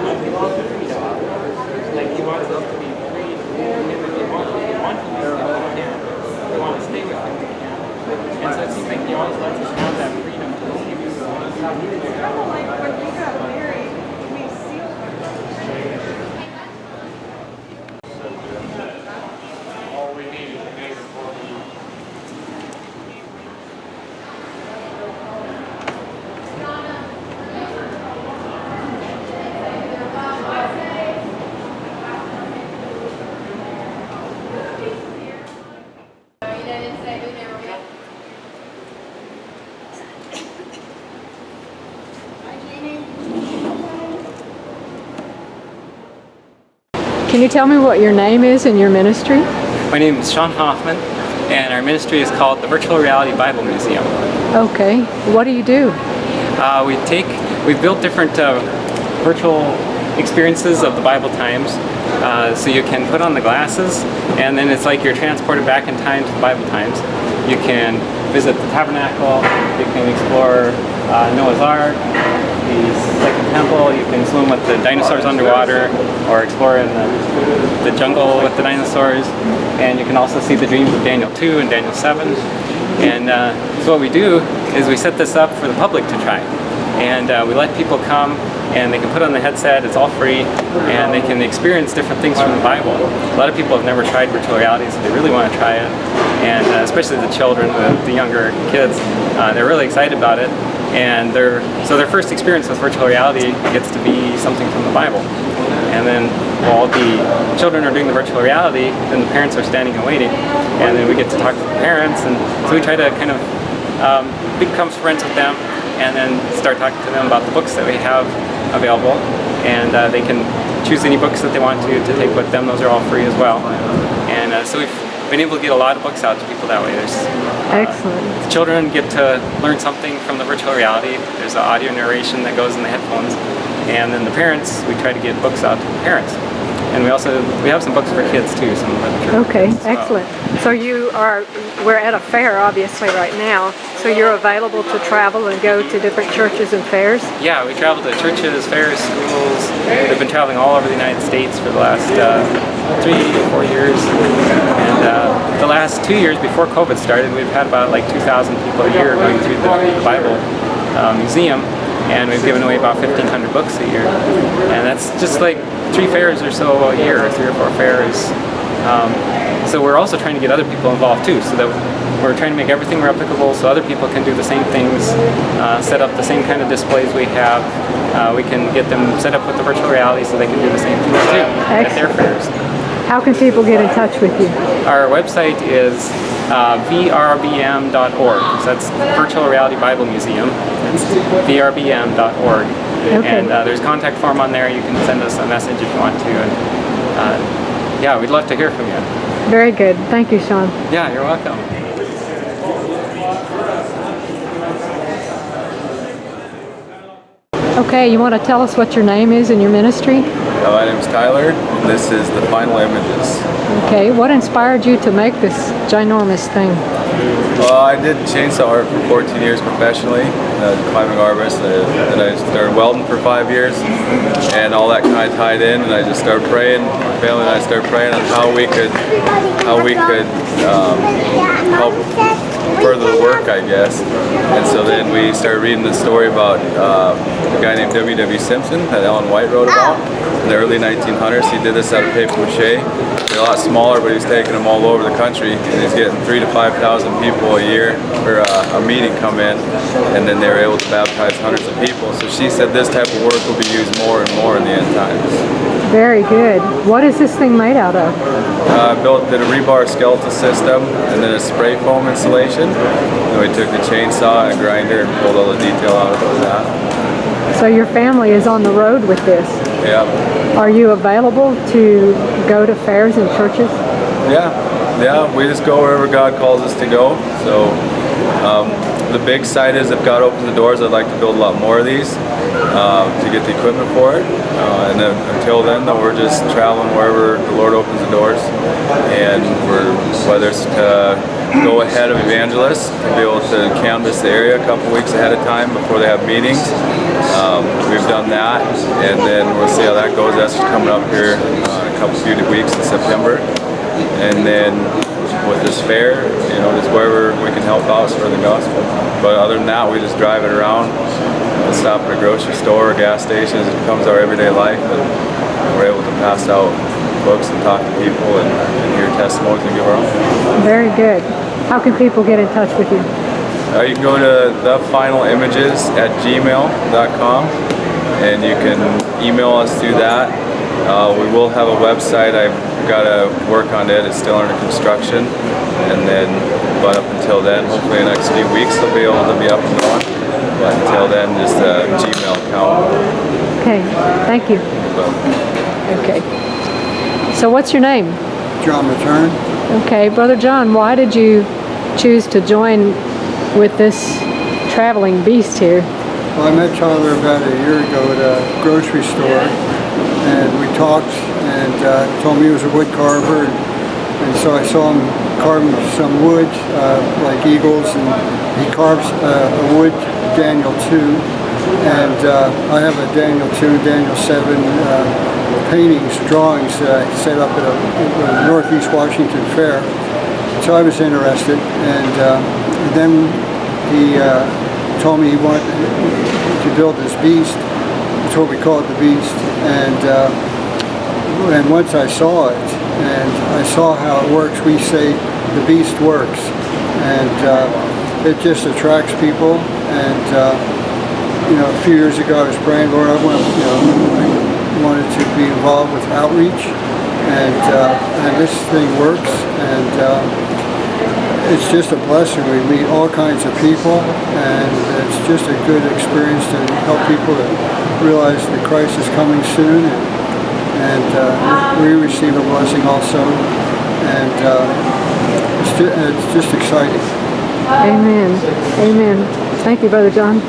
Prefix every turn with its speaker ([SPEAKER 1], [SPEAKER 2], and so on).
[SPEAKER 1] He lost the freedom. Like he wants us to be free. And if they want to leave, they can. If they want to stay with him, they can. And so it seems like he always lets us have that freedom to leave. All we need is a neighbor for you.
[SPEAKER 2] Can you tell me what your name is and your ministry?
[SPEAKER 3] My name is Sean Hoffman, and our ministry is called the Virtual Reality Bible Museum.
[SPEAKER 2] Okay. What do you do?
[SPEAKER 3] We've built different virtual experiences of the Bible times. So you can put on the glasses, and then it's like you're transported back in time to the Bible times. You can visit the tabernacle, you can explore Noah's Ark, the Second Temple, you can swim with the dinosaurs underwater, or explore in the jungle with the dinosaurs, and you can also see the dreams of Daniel 2 and Daniel 7. And so what we do is we set this up for the public to try. And we let people come and they can put on the headset, it's all free, and they can experience different things from the Bible. A lot of people have never tried virtual reality, so they really want to try it. And especially the children, the younger kids, they're really excited about it. And so their first experience with virtual reality gets to be something from the Bible. And then while the children are doing the virtual reality, then the parents are standing and waiting. And then we get to talk to the parents, and so we try to kind of become friends with them, and then start talking to them about the books that we have available. And they can choose any books that they want to take with them. Those are all free as well. And so we've been able to get a lot of books out to people that way.
[SPEAKER 2] Excellent.
[SPEAKER 3] The children get to learn something from the virtual reality. There's an audio narration that goes in the headphones. And then the parents, we try to get books out to the parents. And we have some books for kids too, some literature.
[SPEAKER 2] Okay, excellent. So we're at a fair obviously right now, so you're available to travel and go to different churches and fairs?
[SPEAKER 3] Yeah, we travel to churches, fairs, schools. We've been traveling all over the United States for the last 3 or 4 years. And the last 2 years before COVID started, we've had about like 2,000 people a year going through the Bible Museum. And we've given away about 1,500 books a year. And that's just like 3 fairs or so a year, or 3 or 4 fairs. So we're also trying to get other people involved too, so that we're trying to make everything replicable so other people can do the same things, set up the same kind of displays we have. We can get them set up with the virtual reality so they can do the same things too at their fairs.
[SPEAKER 2] How can people get in touch with you?
[SPEAKER 3] Our website is vrbm.org. So that's Virtual Reality Bible Museum. It's vrbm.org.
[SPEAKER 2] Okay.
[SPEAKER 3] And there's a contact form on there. You can send us a message if you want to. And yeah, we'd love to hear from you.
[SPEAKER 2] Very good. Thank you, Sean.
[SPEAKER 3] Yeah, you're welcome.
[SPEAKER 2] Okay, you want to tell us what your name is and your ministry?
[SPEAKER 4] My name is Tyler, and this is the Final Images.
[SPEAKER 2] Okay, what inspired you to make this ginormous thing?
[SPEAKER 4] Well, I did chainsaw art for 14 years professionally, climbing arborist, and I started welding for 5 years, and all that kind of tied in, and I just started praying, my family and I started praying on how we could help further the work, I guess. And so then we started reading the story about a guy named W.W. Simpson that Ellen White wrote about in the early 1900s. He did this out of paper mache. They're a lot smaller, but he's taking them all over the country, and he's getting 3,000 to 5,000 people a year for a meeting come in, and then they were able to baptize hundreds of people. So she said this type of work will be used more and more in the end times.
[SPEAKER 2] Very good. What is this thing made out of?
[SPEAKER 4] Did a rebar skeletal system and then a spray foam installation. Then we took the chainsaw and a grinder and pulled all the detail out of that.
[SPEAKER 2] So your family is on the road with this?
[SPEAKER 4] Yeah.
[SPEAKER 2] Are you available to go to fairs and churches?
[SPEAKER 4] Yeah, we just go wherever God calls us to go. So the big side is if God opens the doors, I'd like to build a lot more of these to get the equipment for it. And then until then, though, we're just traveling wherever the Lord opens the doors. And whether it's to go ahead of evangelists to be able to canvass the area a couple weeks ahead of time before they have meetings. We've done that, and then we'll see how that goes. That's coming up here in a few weeks in September. And then with this fair, you know, just wherever we can help out for the gospel. But other than that, we just drive it around, stop at a grocery store or gas stations. It becomes our everyday life, and we're able to pass out books and talk to people and hear testimonies and give our own.
[SPEAKER 2] Very good. How can people get in touch with you?
[SPEAKER 4] You can go to thefinalimages@gmail.com, and you can email us through that. We will have a website. I've got to work on it. It's still under construction, but up until then, hopefully in the next few weeks, they'll be able to be up and going. But until then, just a Gmail account.
[SPEAKER 2] Okay, thank you. Okay. So what's your name?
[SPEAKER 5] John Matern.
[SPEAKER 2] Okay, Brother John, why did you choose to join with this traveling beast here?
[SPEAKER 5] Well, I met Tyler about a year ago at a grocery store, and we talked, and told me he was a wood carver, and so I saw him carving some wood, like eagles, and he carves a wood Daniel 2, and I have a Daniel 2, Daniel 7 paintings, drawings that I set up at a Northeast Washington fair. So I was interested, and then he told me he wanted to build this beast. That's what we call it, the beast. And once I saw it, and I saw how it works, we say the beast works, and it just attracts people. And you know, a few years ago I was praying, Lord, I wanted to be involved with outreach, and this thing works, and it's just a blessing. We meet all kinds of people, and it's just a good experience to help people to realize that Christ is coming soon, and we receive a blessing also, and it's just exciting.
[SPEAKER 2] Amen. Amen. Thank you, Brother John.